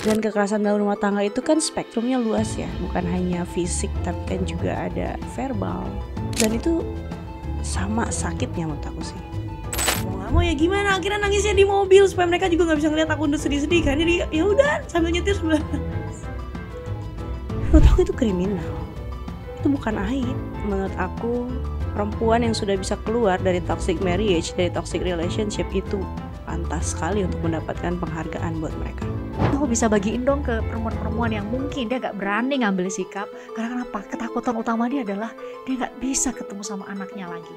Dan kekerasan dalam rumah tangga itu kan spektrumnya luas ya, bukan hanya fisik tapi kan juga ada verbal. Dan itu sama sakitnya menurut aku sih. Mau nggak mau ya gimana, akhirnya nangisnya di mobil supaya mereka juga nggak bisa ngeliat aku udah sedih-sedih kan. Jadi ya udah sambil nyetir sebelah. Menurut aku itu kriminal, itu bukan aib. Menurut aku perempuan yang sudah bisa keluar dari toxic marriage, dari toxic relationship itu pantas sekali untuk mendapatkan penghargaan buat mereka. Aku bisa bagiin dong ke perempuan-perempuan yang mungkin dia gak berani ngambil sikap. Karena kenapa? Ketakutan utama dia adalah dia gak bisa ketemu sama anaknya lagi.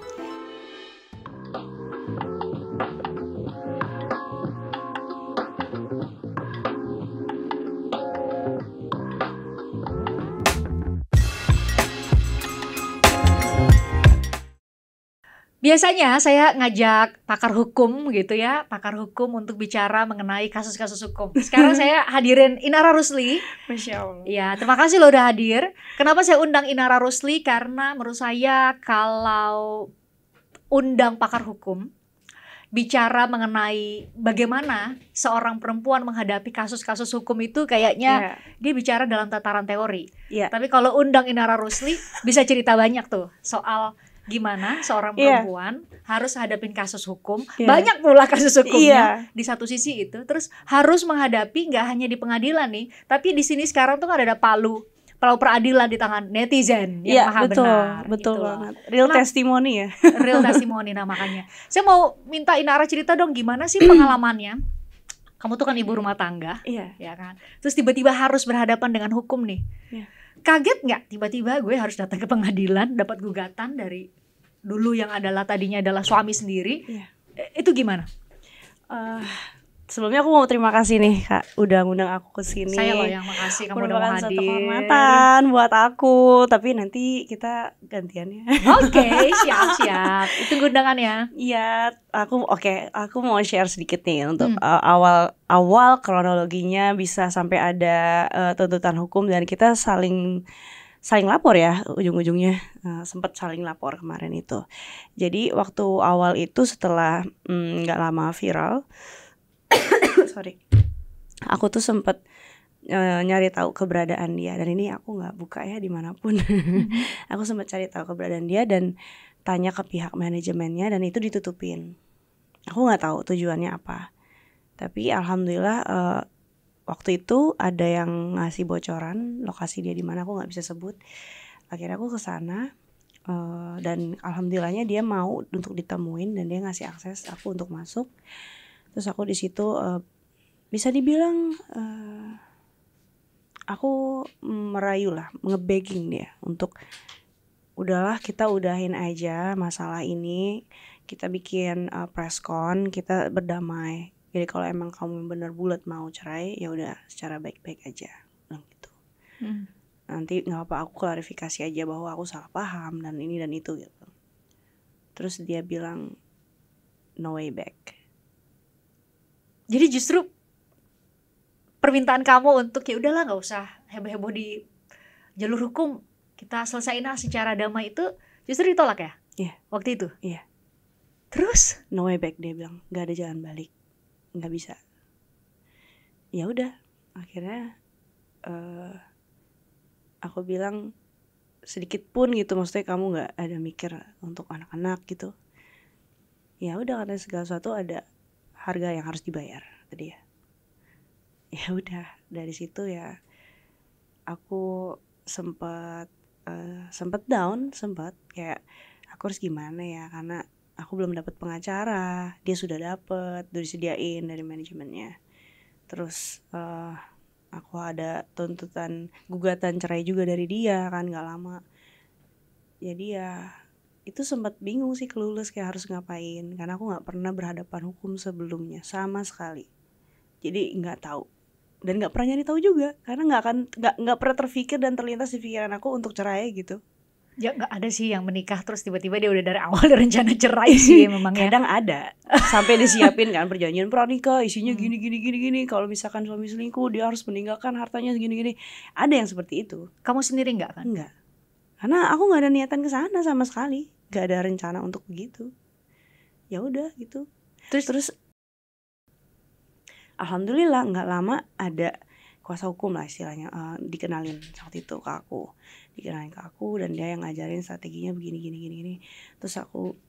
Biasanya saya ngajak pakar hukum gitu ya, pakar hukum untuk bicara mengenai kasus-kasus hukum. Sekarang saya hadirin Inara Rusli. Masya Allah. Ya, terima kasih loh udah hadir. Kenapa saya undang Inara Rusli? Karena menurut saya kalau undang pakar hukum bicara mengenai bagaimana seorang perempuan menghadapi kasus-kasus hukum itu kayaknya dia bicara dalam tataran teori. Tapi kalau undang Inara Rusli bisa cerita banyak tuh soal gimana seorang perempuan harus hadapin kasus hukum, banyak pula kasus hukumnya di satu sisi itu, terus harus menghadapi nggak hanya di pengadilan nih, tapi di sini sekarang tuh kan ada palu peradilan di tangan netizen yang maha benar. Betul banget. Real testimony ya. Real testimony, nah makanya saya mau minta Inara cerita dong gimana sih pengalamannya. Kamu tuh kan ibu rumah tangga, ya kan. Terus tiba-tiba harus berhadapan dengan hukum nih. Kaget nggak tiba-tiba gue harus datang ke pengadilan dapat gugatan dari dulu yang adalah tadinya adalah suami sendiri. Itu gimana? Sebelumnya aku mau terima kasih nih Kak udah ngundang aku ke sini. Saya loh yang makasih kamu udah mau hadir. Satu kehormatan buat aku, tapi nanti kita gantian ya. Oke, siap. Itu undangannya. Iya, aku mau share sedikit nih untuk awal kronologinya bisa sampai ada tuntutan hukum dan kita saling lapor ya ujung-ujungnya, sempat saling lapor kemarin itu. Jadi waktu awal itu setelah nggak lama viral, aku tuh sempat nyari tahu keberadaan dia, dan ini aku nggak buka ya dimanapun. Aku sempat cari tahu keberadaan dia dan tanya ke pihak manajemennya dan itu ditutupin. Aku nggak tahu tujuannya apa, tapi alhamdulillah waktu itu ada yang ngasih bocoran lokasi dia di mana, aku nggak bisa sebut. Akhirnya aku kesana dan alhamdulillahnya dia mau untuk ditemuin dan dia ngasih akses aku untuk masuk. Terus aku di situ bisa dibilang aku merayu lah, nge-begging dia untuk udahlah kita udahin aja masalah ini, kita bikin press con, kita berdamai. Jadi kalau emang kamu bener bulat mau cerai, ya udah secara baik-baik aja, bilang gitu. Nanti nggak apa, aku klarifikasi aja bahwa aku salah paham dan ini dan itu gitu. Terus dia bilang no way back. Jadi justru permintaan kamu untuk ya udahlah nggak usah heboh-heboh di jalur hukum, kita selesaiin secara damai itu justru ditolak ya? Iya. Waktu itu? Iya. Terus? No way back, dia bilang, nggak ada jalan balik, nggak bisa. Ya udah, akhirnya aku bilang sedikit pun gitu, maksudnya kamu nggak ada mikir untuk anak-anak gitu. Ya udah, karena segala sesuatu ada harga yang harus dibayar tadi ya. Ya udah, dari situ ya aku sempat down, sempat kayak aku harus gimana ya, karena aku belum dapat pengacara, dia sudah dapat, udah disediain dari manajemennya. Terus aku ada tuntutan gugatan cerai juga dari dia kan nggak lama. Jadi ya itu sempat bingung sih, clueless kayak harus ngapain, karena aku nggak pernah berhadapan hukum sebelumnya sama sekali. Jadi nggak tahu dan nggak pernah nyari tahu juga, karena nggak pernah terfikir dan terlintas di pikiran aku untuk cerai gitu. Ya nggak ada sih yang menikah terus tiba-tiba dia udah dari awal rencana cerai sih memang ya. Kadang ada sampai disiapin kan perjanjian pranikah isinya gini. Kalau misalkan suami selingkuh dia harus meninggalkan hartanya segini. Ada yang seperti itu. Kamu sendiri nggak kan? Enggak, karena aku nggak ada niatan ke sana sama sekali, nggak ada rencana untuk begitu. Ya udah gitu. Terus alhamdulillah nggak lama ada kuasa hukum lah istilahnya, dikenalin waktu itu ke aku, dan dia yang ngajarin strateginya begini gini. Terus aku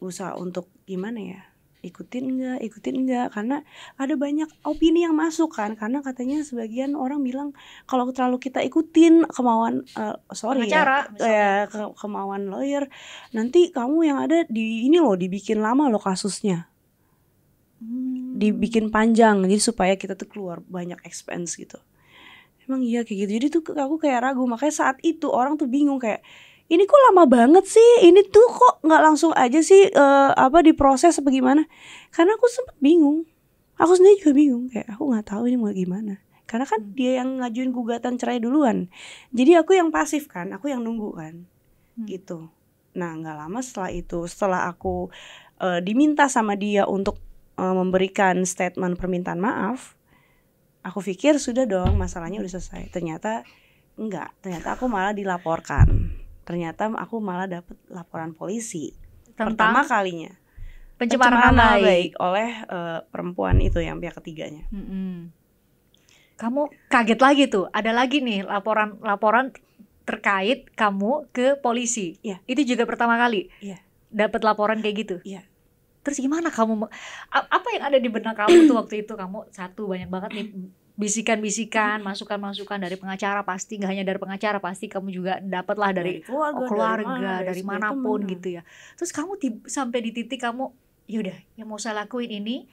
usaha untuk gimana ya, ikutin enggak, karena ada banyak opini yang masuk kan, karena katanya sebagian orang bilang kalau terlalu kita ikutin kemauan Pengacara, kemauan lawyer, nanti kamu yang ada di ini loh, dibikin lama loh kasusnya, dibikin panjang, jadi supaya kita tuh keluar banyak expense gitu. Emang iya kayak gitu. Jadi tuh aku kayak ragu, makanya saat itu orang tuh bingung kayak, ini kok lama banget sih, ini tuh kok nggak langsung aja sih diproses apa gimana. Karena aku sempet bingung, aku sendiri juga bingung, kayak aku nggak tahu ini mau gimana. Karena kan dia yang ngajuin gugatan cerai duluan, jadi aku yang pasif kan, aku yang nunggu kan, gitu. Nah nggak lama setelah itu, setelah aku diminta sama dia untuk memberikan statement permintaan maaf, aku pikir sudah dong, masalahnya udah selesai. Ternyata enggak, ternyata aku malah dilaporkan. Ternyata aku malah dapet laporan polisi pertama kalinya, pencemaran nama baik oleh perempuan itu yang pihak ketiganya. Kamu kaget lagi tuh, ada lagi nih laporan terkait kamu ke polisi. Iya. Itu juga pertama kali. Iya. Dapat laporan kayak gitu. Iya. Terus gimana kamu, apa yang ada di benak kamu tuh waktu itu? Kamu banyak banget nih bisikan-bisikan, masukan-masukan dari pengacara, pasti nggak hanya dari pengacara, pasti kamu juga dapatlah dari keluarga, dari manapun gitu ya. Terus kamu sampai di titik kamu, yaudah yang mau saya lakuin ini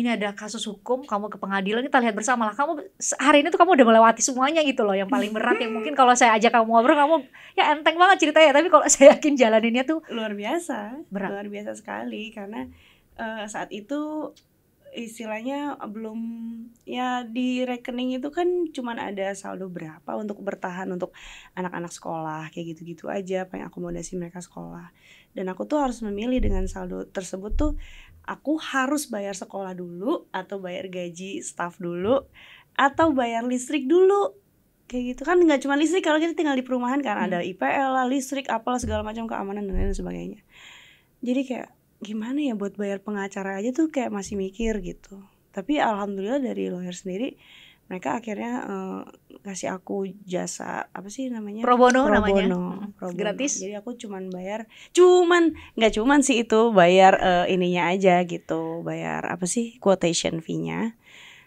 ada kasus hukum, kamu ke pengadilan, kita lihat bersama lah. Kamu hari ini tuh kamu udah melewati semuanya gitu loh. Yang paling berat yang mungkin kalau saya ajak kamu ngobrol, kamu ya enteng banget ceritanya, tapi kalau saya yakin jalaninnya tuh luar biasa, berat. Luar biasa sekali. Karena saat itu istilahnya belum, ya di rekening itu kan cuman ada saldo berapa untuk bertahan untuk anak-anak sekolah, kayak gitu-gitu aja, pengen akomodasi mereka sekolah. Dan aku tuh harus memilih dengan saldo tersebut tuh, aku harus bayar sekolah dulu, atau bayar gaji staff dulu, atau bayar listrik dulu. Kayak gitu kan, nggak cuma listrik, kalau kita tinggal di perumahan kan ada IPL lah, listrik, apalah segala macam, keamanan dan lain sebagainya. Jadi kayak gimana ya buat bayar pengacara aja tuh kayak masih mikir gitu. Tapi alhamdulillah dari lawyer sendiri, mereka akhirnya kasih aku jasa apa sih namanya, pro bono namanya, gratis. Jadi aku nggak cuman sih itu bayar ininya aja gitu, bayar apa sih quotation fee-nya.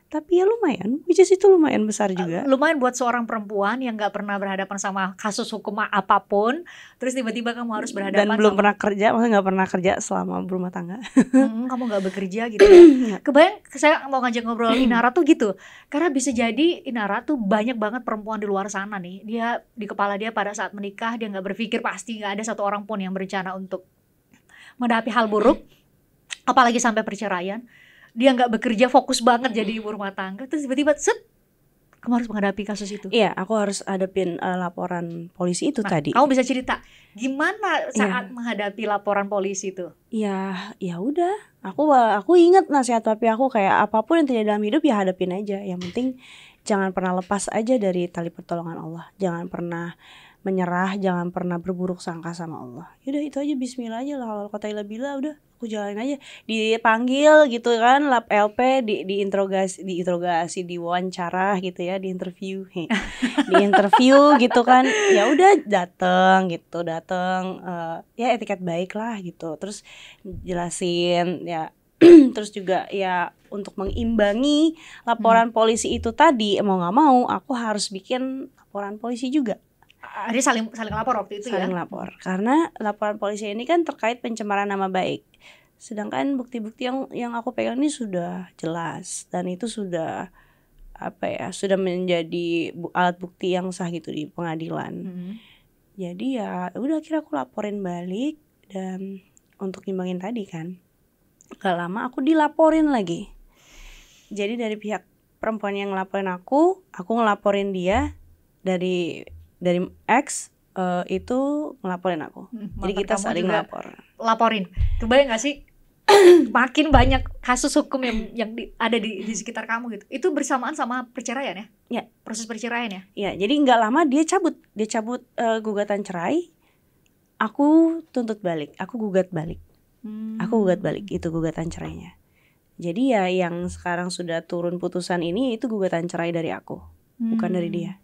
Tapi ya lumayan, which is itu lumayan besar juga. Lumayan buat seorang perempuan yang gak pernah berhadapan sama kasus hukum apapun, terus tiba-tiba kamu harus berhadapan dan belum pernah kerja, maksudnya gak pernah kerja selama berumah tangga. Kamu gak bekerja gitu ya. Kebayang, saya mau ngajak ngobrol Inara tuh gitu, karena bisa jadi Inara tuh banyak banget perempuan di luar sana nih, dia di kepala dia pada saat menikah, dia gak berpikir pasti gak ada satu orang pun yang berencana untuk menghadapi hal buruk, apalagi sampai perceraian. Dia nggak bekerja, fokus banget jadi ibu rumah tangga, terus tiba-tiba kamu harus menghadapi kasus itu. Iya, aku harus hadapin laporan polisi itu tadi. Kamu bisa cerita gimana saat menghadapi laporan polisi itu? Ya udah, aku ingat nasihat papi aku, kayak apapun yang terjadi dalam hidup ya hadapin aja. Yang penting jangan pernah lepas aja dari tali pertolongan Allah. Jangan pernah menyerah, jangan pernah berburuk sangka sama Allah. Yaudah itu aja, bismillah aja lah, kalau kata ilah bila udah aku jalanin aja. Dipanggil gitu kan, lap LP, diinterogasi, diwawancara gitu ya, diinterview gitu kan. Ya udah dateng ya etiket baik lah gitu. Terus jelasin ya. Terus juga ya untuk mengimbangi laporan polisi itu tadi, mau gak mau aku harus bikin laporan polisi juga. Dia saling lapor waktu itu saling lapor, karena laporan polisi ini kan terkait pencemaran nama baik. Sedangkan bukti-bukti yang aku pegang ini sudah jelas, dan itu sudah sudah menjadi alat bukti yang sah gitu di pengadilan. Jadi ya udah akhirnya aku laporin balik, dan untuk ngimbangin tadi kan, gak lama aku dilaporin lagi. Jadi dari pihak perempuan yang ngelaporin aku ngelaporin dia dari X itu ngelaporin aku. Jadi kita saling laporin. Kebayang gak sih makin banyak kasus hukum yang ada di sekitar kamu gitu. Itu bersamaan sama perceraian ya? Ya, proses perceraian ya? Ya, jadi nggak lama dia cabut gugatan cerai. Aku tuntut balik, aku gugat balik. Aku gugat balik itu gugatan cerainya. Jadi ya yang sekarang sudah turun putusan ini itu gugatan cerai dari aku, bukan dari dia.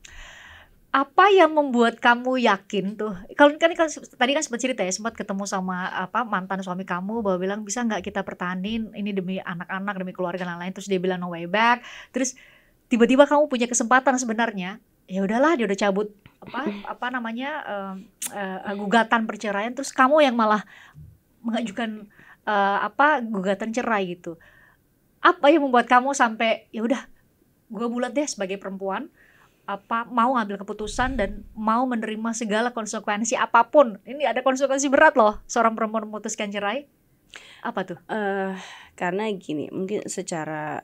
Apa yang membuat kamu yakin tuh? Kalau kan tadi kan sempat cerita ya, sempat ketemu sama mantan suami kamu bahwa bilang bisa nggak kita pertahanin ini demi anak-anak, demi keluarga dan lain-lain, terus dia bilang no way back. Terus tiba-tiba kamu punya kesempatan sebenarnya. Ya udahlah, dia udah cabut apa namanya gugatan perceraian, terus kamu yang malah mengajukan gugatan cerai gitu. Apa yang membuat kamu sampai ya udah gue bulat deh sebagai perempuan, mau ngambil keputusan dan mau menerima segala konsekuensi apapun. Ini ada konsekuensi berat loh seorang perempuan memutuskan cerai. Apa tuh? Karena gini, mungkin secara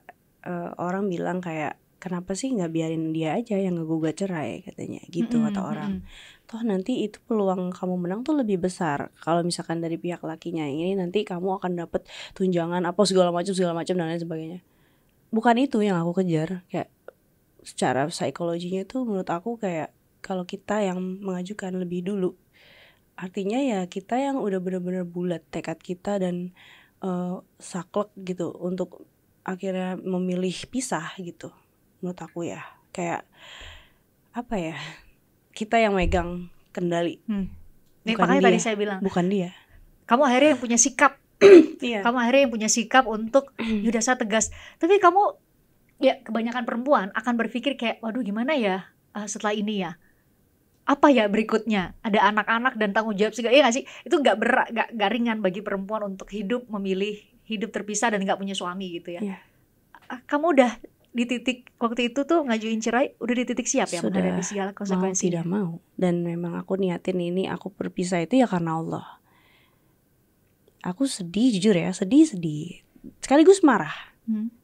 orang bilang kayak kenapa sih nggak biarin dia aja yang ngegugat cerai katanya gitu, kata orang. Toh nanti itu peluang kamu menang tuh lebih besar kalau misalkan dari pihak lakinya ini nanti kamu akan dapet tunjangan apa segala macam dan lain sebagainya. Bukan itu yang aku kejar. Kayak secara psikologinya tuh menurut aku kayak kalau kita yang mengajukan lebih dulu, artinya ya kita yang udah benar-benar bulat tekad kita dan saklek gitu untuk akhirnya memilih pisah gitu. Menurut aku ya kayak apa ya, kita yang megang kendali. Makanya tadi saya bilang bukan dia. Kamu akhirnya yang punya sikap. Iya. Kamu akhirnya yang punya sikap untuk yaudah saya tegas. Tapi kamu ya kebanyakan perempuan akan berpikir kayak waduh gimana ya setelah ini ya, apa ya berikutnya, ada anak-anak dan tanggung jawab segala. Iya gak sih, itu gak ringan bagi perempuan untuk memilih hidup terpisah dan gak punya suami gitu ya. Iya. Kamu udah di titik waktu itu tuh ngajuin cerai, udah di titik siap ya menghadapi segala konsekuensinya? Mau tidak mau. Dan memang aku niatin ini, aku berpisah itu ya karena Allah. Aku sedih, jujur ya, sedih sekaligus marah,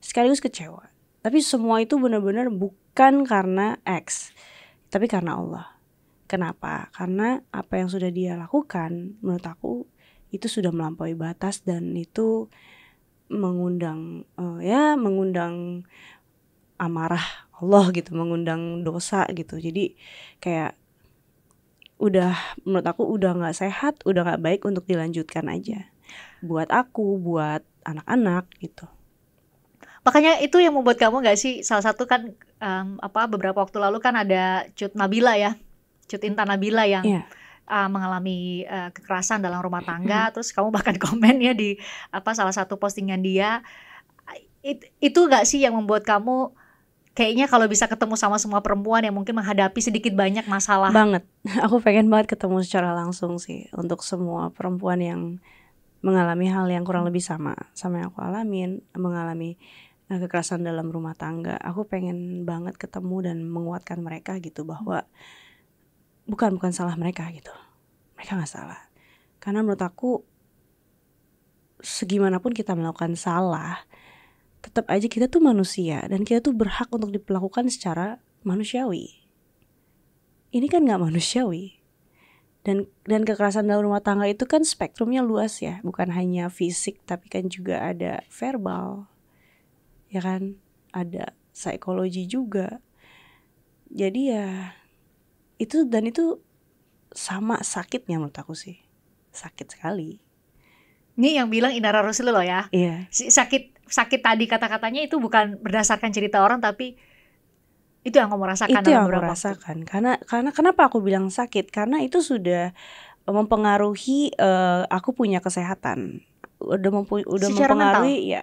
sekaligus kecewa. Tapi semua itu benar-benar bukan karena X, tapi karena Allah. Kenapa? Karena apa yang sudah dia lakukan menurut aku itu sudah melampaui batas dan itu mengundang amarah Allah gitu, mengundang dosa gitu. Jadi kayak udah menurut aku udah gak sehat, udah gak baik untuk dilanjutkan aja. Buat aku, buat anak-anak gitu. Makanya itu yang membuat kamu gak sih, salah satu kan beberapa waktu lalu kan ada Cut Nabila ya, Cut Intan Nabila yang mengalami kekerasan dalam rumah tangga. Terus kamu bahkan komen ya di salah satu postingan dia. Itu gak sih yang membuat kamu kayaknya kalau bisa ketemu sama semua perempuan yang mungkin menghadapi sedikit banyak masalah? Banget, aku pengen banget ketemu secara langsung sih untuk semua perempuan yang mengalami hal yang kurang lebih sama yang aku alamin, mengalami kekerasan dalam rumah tangga. Aku pengen banget ketemu dan menguatkan mereka gitu, bahwa bukan salah mereka gitu. Mereka gak salah. Karena menurut aku segimanapun kita melakukan salah, tetap aja kita tuh manusia dan kita tuh berhak untuk diperlakukan secara manusiawi. Ini kan gak manusiawi. Dan kekerasan dalam rumah tangga itu kan spektrumnya luas ya, bukan hanya fisik tapi kan juga ada verbal, ya kan, ada psikologi juga. Jadi ya itu sama sakitnya menurut aku sih, sakit sekali. Ini yang bilang Inara Rusli loh ya. Iya. Sakit tadi kata-katanya itu bukan berdasarkan cerita orang, tapi itu yang kamu rasakan. Itu yang aku rasakan. Karena kenapa aku bilang sakit? Karena itu sudah mempengaruhi aku punya kesehatan. Udah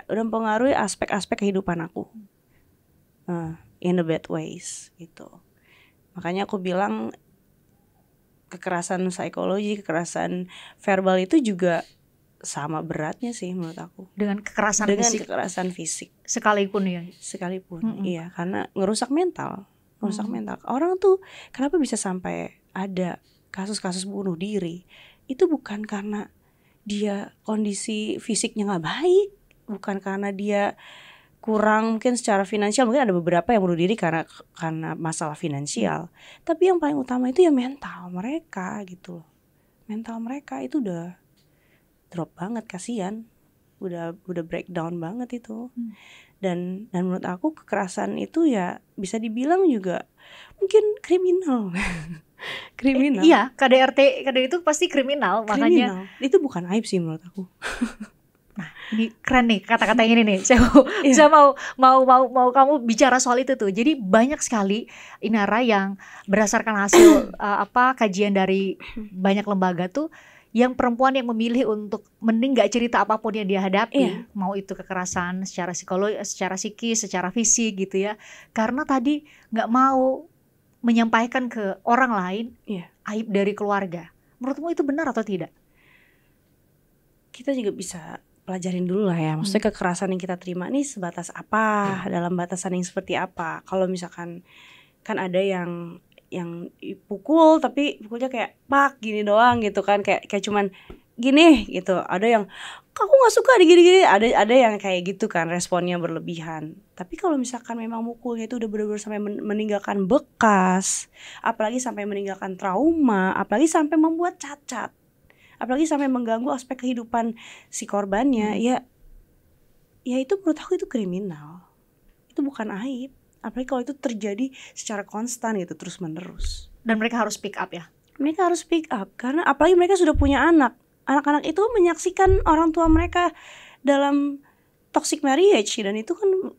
mempengaruhi aspek-aspek kehidupan aku. In a bad ways gitu. Makanya aku bilang kekerasan psikologi, kekerasan verbal itu juga sama beratnya sih menurut aku dengan kekerasan fisik sekalipun ya. Iya, karena ngerusak mental. Orang tuh kenapa bisa sampai ada kasus-kasus bunuh diri, itu bukan karena dia kondisi fisiknya nggak baik, bukan karena dia kurang mungkin secara finansial. Mungkin ada beberapa yang bunuh diri karena masalah finansial, tapi yang paling utama itu ya mental mereka gitu. Mental mereka itu udah drop banget, kasihan, udah breakdown banget itu. Dan menurut aku kekerasan itu ya bisa dibilang juga mungkin kriminal. Iya, KDRT itu pasti kriminal. Makanya itu bukan aib sih menurut aku. Nah, Ini keren nih kata-kata yang ini nih. Saya mau kamu bicara soal itu tuh. Jadi banyak sekali Inara yang berdasarkan hasil kajian dari banyak lembaga tuh, yang perempuan yang memilih untuk mending gak cerita apapun yang dia hadapi, mau itu kekerasan secara psikologi, secara psikis, secara fisik gitu ya, karena tadi gak mau menyampaikan ke orang lain aib dari keluarga. Menurutmu itu benar atau tidak? Kita juga bisa pelajarin dulu lah ya, maksudnya kekerasan yang kita terima nih sebatas apa, dalam batasan yang seperti apa. Kalau misalkan kan ada yang pukul tapi pukulnya kayak pak gini doang gitu kan, kayak cuman gini gitu. Ada yang aku nggak suka digini-gini, ada yang kayak gitu kan, responnya berlebihan. Tapi kalau misalkan memang mukulnya itu udah benar-benar sampai meninggalkan bekas, apalagi sampai meninggalkan trauma, apalagi sampai membuat cacat, apalagi sampai mengganggu aspek kehidupan si korbannya, ya itu menurut aku itu kriminal. Itu bukan aib. Apalagi kalau itu terjadi secara konstan gitu, terus menerus. Dan mereka harus speak up ya? Mereka harus speak up, karena apalagi mereka sudah punya anak. Anak-anak itu menyaksikan orang tua mereka dalam toxic marriage, dan itu kan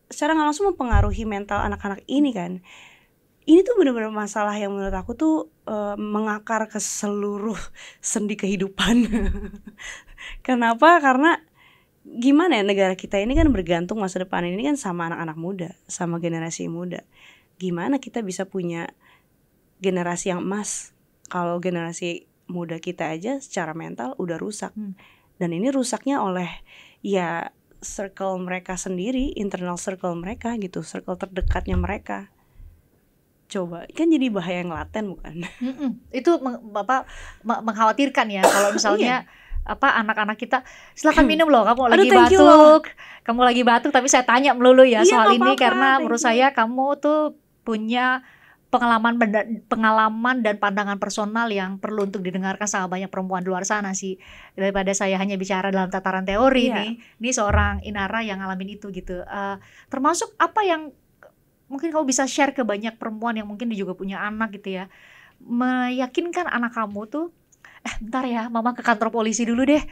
secara nggak langsung mempengaruhi mental anak-anak ini kan. Ini tuh benar-benar masalah yang menurut aku tuh mengakar ke seluruh sendi kehidupan. Kenapa? Karena gimana ya, negara kita ini kan bergantung masa depan ini kan sama anak-anak muda, sama generasi muda. Gimana kita bisa punya generasi yang emas kalau generasi muda kita aja secara mental udah rusak. Dan ini rusaknya oleh ya circle mereka sendiri, internal circle mereka gitu, circle terdekatnya mereka. Coba, kan jadi bahaya yang laten bukan? Itu mengkhawatirkan ya kalau misalnya anak-anak kita silakan minum loh, kamu lagi batuk. Kamu lagi batuk tapi saya tanya melulu ya soal ini karena menurut saya kamu tuh punya pengalaman dan pandangan personal yang perlu untuk didengarkan sama banyak perempuan di luar sana sih, daripada saya hanya bicara dalam tataran teori nih. Ini seorang Inara yang ngalamin itu gitu. Termasuk apa yang mungkin kamu bisa share ke banyak perempuan yang mungkin juga punya anak gitu ya, meyakinkan anak kamu tuh, bentar ya mama ke kantor polisi dulu deh.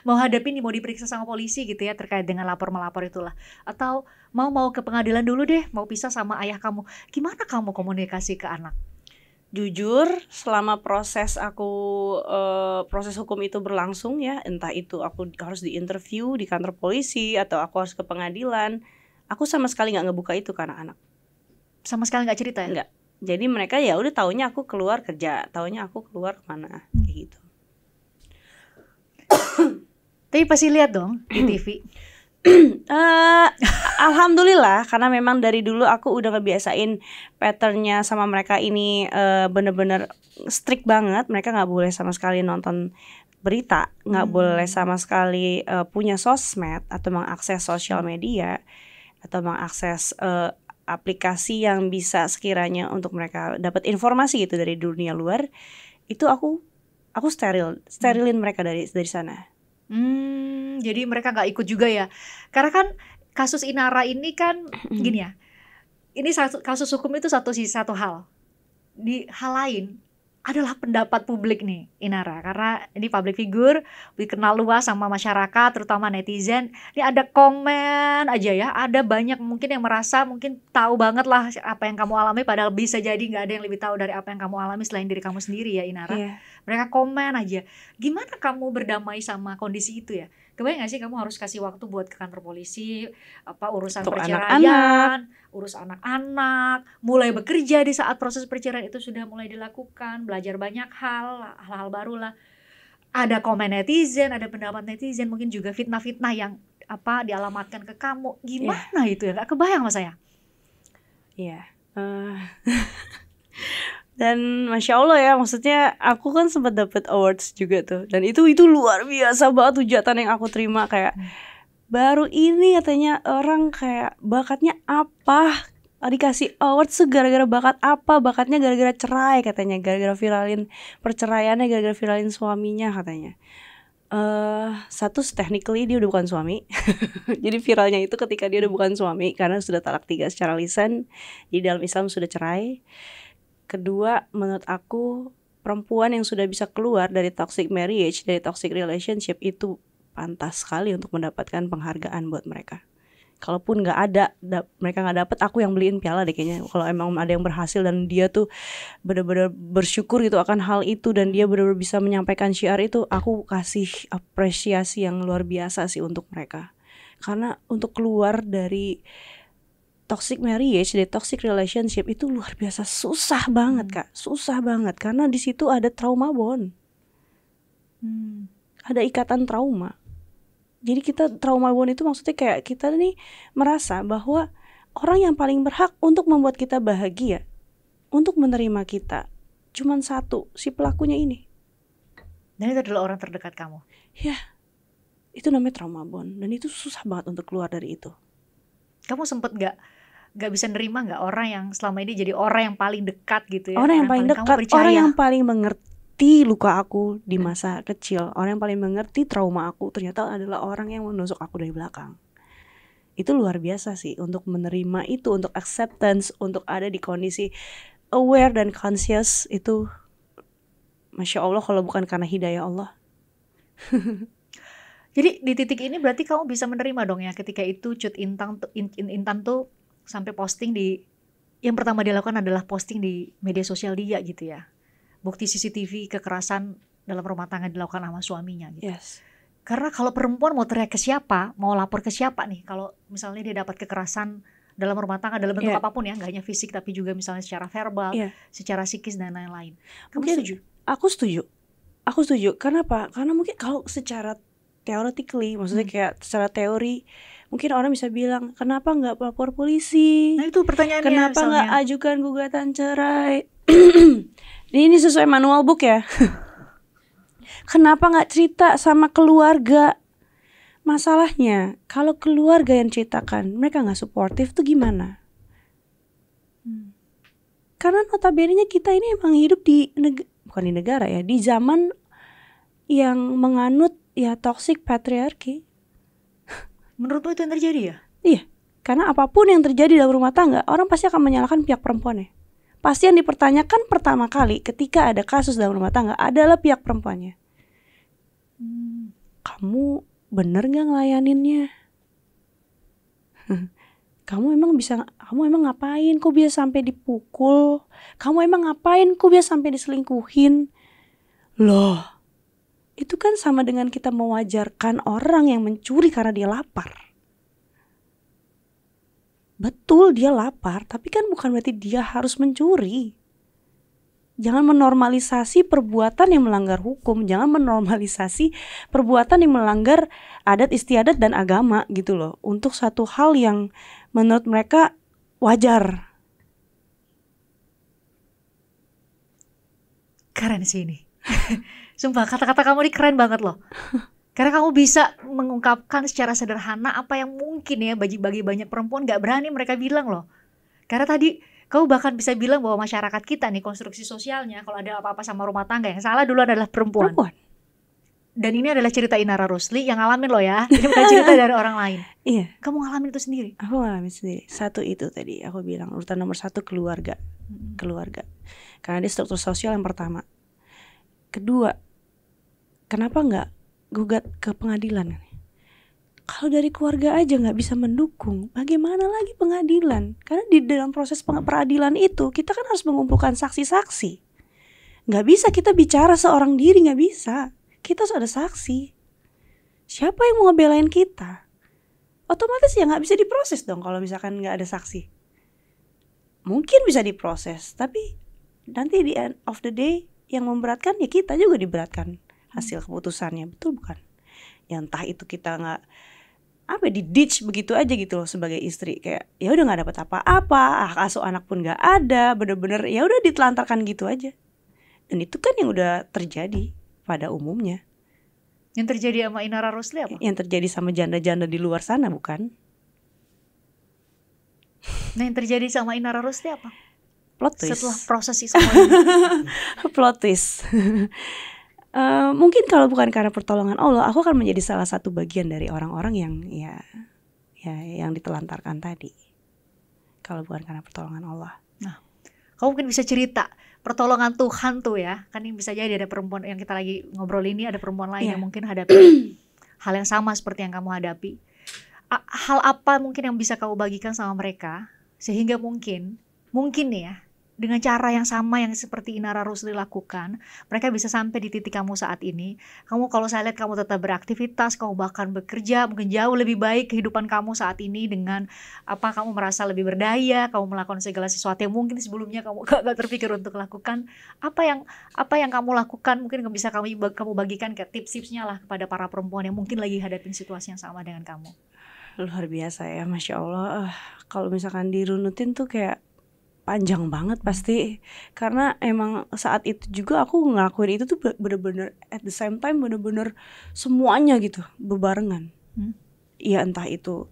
Mau hadapi nih, mau diperiksa sama polisi gitu ya terkait dengan lapor-melapor itulah. Atau mau ke pengadilan dulu deh, mau pisah sama ayah kamu. Gimana kamu komunikasi ke anak? Jujur, selama proses hukum itu berlangsung ya, entah itu aku harus diinterview di kantor polisi atau aku harus ke pengadilan, aku sama sekali nggak ngebuka itu ke anak-anak. Sama sekali nggak cerita ya? Nggak. Jadi mereka ya udah taunya aku keluar kerja, taunya aku keluar kemana, kayak gitu. Tapi pasti lihat dong di TV. Alhamdulillah, karena memang dari dulu aku udah ngebiasain patternnya sama mereka ini, bener-bener strict banget. Mereka nggak boleh sama sekali nonton berita, nggak boleh sama sekali punya sosmed atau mengakses sosial media atau mengakses aplikasi yang bisa sekiranya untuk mereka dapat informasi gitu dari dunia luar. Itu aku sterilin mereka dari sana. Jadi mereka nggak ikut juga ya, karena kan kasus Inara ini kan gini ya, ini kasus hukum itu satu hal, di hal lain adalah pendapat publik nih Inara, karena ini public figure, dikenal luas sama masyarakat terutama netizen. Ini ada komen aja ya, ada banyak mungkin yang merasa mungkin tahu banget lah apa yang kamu alami, padahal bisa jadi nggak ada yang lebih tahu dari apa yang kamu alami selain diri kamu sendiri ya Inara. Mereka komen aja. Gimana kamu berdamai sama kondisi itu ya? Kebayang gak sih kamu harus kasih waktu buat ke kantor polisi, urusan untuk perceraian, urus anak-anak, mulai bekerja di saat proses perceraian itu sudah mulai dilakukan, belajar banyak hal-hal baru lah. Ada komen netizen, ada pendapat netizen, mungkin juga fitnah-fitnah yang dialamatkan ke kamu. Gimana itu ya? Gak kebayang sama saya. Iya. Dan Masya Allah ya, maksudnya aku kan sempat dapat awards juga tuh, dan itu luar biasa banget hujatan yang aku terima. Kayak baru ini katanya orang kayak bakatnya apa, dikasih awards tuh gara-gara bakat apa, bakatnya gara-gara cerai katanya, gara-gara viralin perceraiannya, gara-gara viralin suaminya katanya. Technically dia udah bukan suami. Jadi viralnya itu ketika dia udah bukan suami, karena sudah talak 3 secara lisan. Jadi dalam Islam sudah cerai. Kedua, menurut aku perempuan yang sudah bisa keluar dari toxic marriage, dari toxic relationship itu pantas sekali untuk mendapatkan penghargaan buat mereka. Kalaupun nggak ada, mereka nggak dapet, aku yang beliin piala deh kayaknya. Kalau emang ada yang berhasil dan dia tuh benar-benar bersyukur gitu akan hal itu, dan dia benar-benar bisa menyampaikan syiar itu, aku kasih apresiasi yang luar biasa sih untuk mereka. Karena untuk keluar dari toxic marriage, dari toxic relationship itu luar biasa susah banget Kak, susah banget, karena di situ ada trauma bond, ada ikatan trauma. Jadi kita trauma bond itu maksudnya kayak kita nih merasa bahwa orang yang paling berhak untuk membuat kita bahagia, untuk menerima kita, cuman satu, si pelakunya ini. Dan itu adalah orang terdekat kamu. Ya, itu namanya trauma bond, dan itu susah banget untuk keluar dari itu. Kamu sempet gak bisa nerima gak orang yang selama ini jadi orang yang paling dekat gitu ya? Orang yang paling dekat, orang yang paling mengerti luka aku di masa kecil, orang yang paling mengerti trauma aku, ternyata adalah orang yang menusuk aku dari belakang. Itu luar biasa sih, untuk menerima itu, untuk acceptance, untuk ada di kondisi aware dan conscious itu, Masya Allah kalau bukan karena hidayah Allah. Jadi di titik ini berarti kamu bisa menerima dong ya, ketika itu Cut Intan tuh sampai posting di, yang pertama dia lakukan adalah posting di media sosial dia gitu ya, bukti CCTV kekerasan dalam rumah tangga dilakukan sama suaminya gitu. Yes. Karena kalau perempuan mau teriak ke siapa, mau lapor ke siapa nih, kalau misalnya dia dapat kekerasan dalam rumah tangga dalam bentuk apapun ya, gak hanya fisik tapi juga misalnya secara verbal, secara psikis dan lain-lain. Kamu setuju? Aku setuju. Kenapa? Karena mungkin kalau secara theoretically, maksudnya kayak secara teori, mungkin orang bisa bilang, kenapa nggak lapor polisi? Nah itu pertanyaannya. Kenapa nggak ajukan gugatan cerai? Ini sesuai manual book ya. Kenapa nggak cerita sama keluarga? Masalahnya kalau keluarga yang ceritakan mereka nggak suportif tuh gimana? Karena notabene kita ini emang hidup di bukan di negara ya, di zaman yang menganut ya toxic patriarchy. Menurutmu itu yang terjadi ya? Iya, karena apapun yang terjadi dalam rumah tangga, orang pasti akan menyalahkan pihak perempuannya. Pasti yang dipertanyakan pertama kali ketika ada kasus dalam rumah tangga adalah pihak perempuannya. Kamu bener gak ngelayaninnya? Kamu emang ngapain? Kok bisa sampai dipukul? Kamu emang ngapain? Kok bisa sampai diselingkuhin? Loh, itu kan sama dengan kita mewajarkan orang yang mencuri karena dia lapar. Betul dia lapar, tapi kan bukan berarti dia harus mencuri. Jangan menormalisasi perbuatan yang melanggar hukum, jangan menormalisasi perbuatan yang melanggar adat istiadat dan agama gitu loh, untuk satu hal yang menurut mereka wajar. Keren sih ini. Sumpah kata-kata kamu ini keren banget loh. Karena kamu bisa mengungkapkan secara sederhana apa yang mungkin ya bagi banyak perempuan gak berani mereka bilang loh. Karena tadi kamu bahkan bisa bilang bahwa masyarakat kita nih, konstruksi sosialnya, kalau ada apa-apa sama rumah tangga, yang salah dulu adalah perempuan. Dan ini adalah cerita Inara Rusli yang ngalamin loh ya. Ini bukan cerita dari orang lain. Iya. Kamu ngalamin itu sendiri? Aku ngalamin sendiri. Satu itu tadi aku bilang, urutan nomor 1 keluarga. Keluarga. Karena dia struktur sosial yang pertama. Kedua, kenapa nggak gugat ke pengadilan? Kalau dari keluarga aja nggak bisa mendukung, bagaimana lagi pengadilan? Karena di dalam proses peradilan itu kita kan harus mengumpulkan saksi-saksi. Nggak bisa kita bicara seorang diri, nggak bisa. Kita harus ada saksi. Siapa yang mau ngebelain kita? Otomatis ya nggak bisa diproses dong kalau misalkan nggak ada saksi. Mungkin bisa diproses, tapi nanti di end of the day yang memberatkan ya kita juga diberatkan hasil keputusannya, betul bukan? Ya entah itu kita nggak di ditch begitu aja gitu loh sebagai istri, kayak ya udah nggak dapat apa-apa, hak asuh anak pun nggak ada, bener-bener ya udah ditelantarkan gitu aja. Dan itu kan yang udah terjadi pada umumnya. Yang terjadi sama Inara Rusli apa? Yang terjadi sama janda-janda di luar sana bukan? Nah yang terjadi sama Inara Rusli apa? Plot twist. Setelah proses semua ini. Plot twist. Mungkin kalau bukan karena pertolongan Allah, aku akan menjadi salah satu bagian dari orang-orang yang yang ditelantarkan tadi. Kalau bukan karena pertolongan Allah. Nah, kamu mungkin bisa cerita pertolongan Tuhan tuh ya. Kan yang bisa jadi ada perempuan yang kita lagi ngobrol ini, ada perempuan lain yang mungkin hadapi hal yang sama seperti yang kamu hadapi. Hal apa mungkin yang bisa kamu bagikan sama mereka sehingga mungkin nih ya, dengan cara yang sama yang seperti Inara Rusli lakukan, mereka bisa sampai di titik kamu saat ini. Kamu, kalau saya lihat kamu tetap beraktivitas, kamu bahkan bekerja, mungkin jauh lebih baik kehidupan kamu saat ini dengan kamu merasa lebih berdaya, kamu melakukan segala sesuatu yang mungkin sebelumnya kamu gak terpikir untuk lakukan. Apa yang kamu lakukan mungkin bisa kamu bagikan ke tips-tipsnya lah kepada para perempuan yang mungkin lagi hadapin situasi yang sama dengan kamu. Luar biasa ya, Masya Allah. Kalau misalkan dirunutin tuh kayak panjang banget pasti, karena emang saat itu juga aku ngelakuin itu tuh bener-bener at the same time, bener-bener semuanya gitu bebarengan. Ya entah itu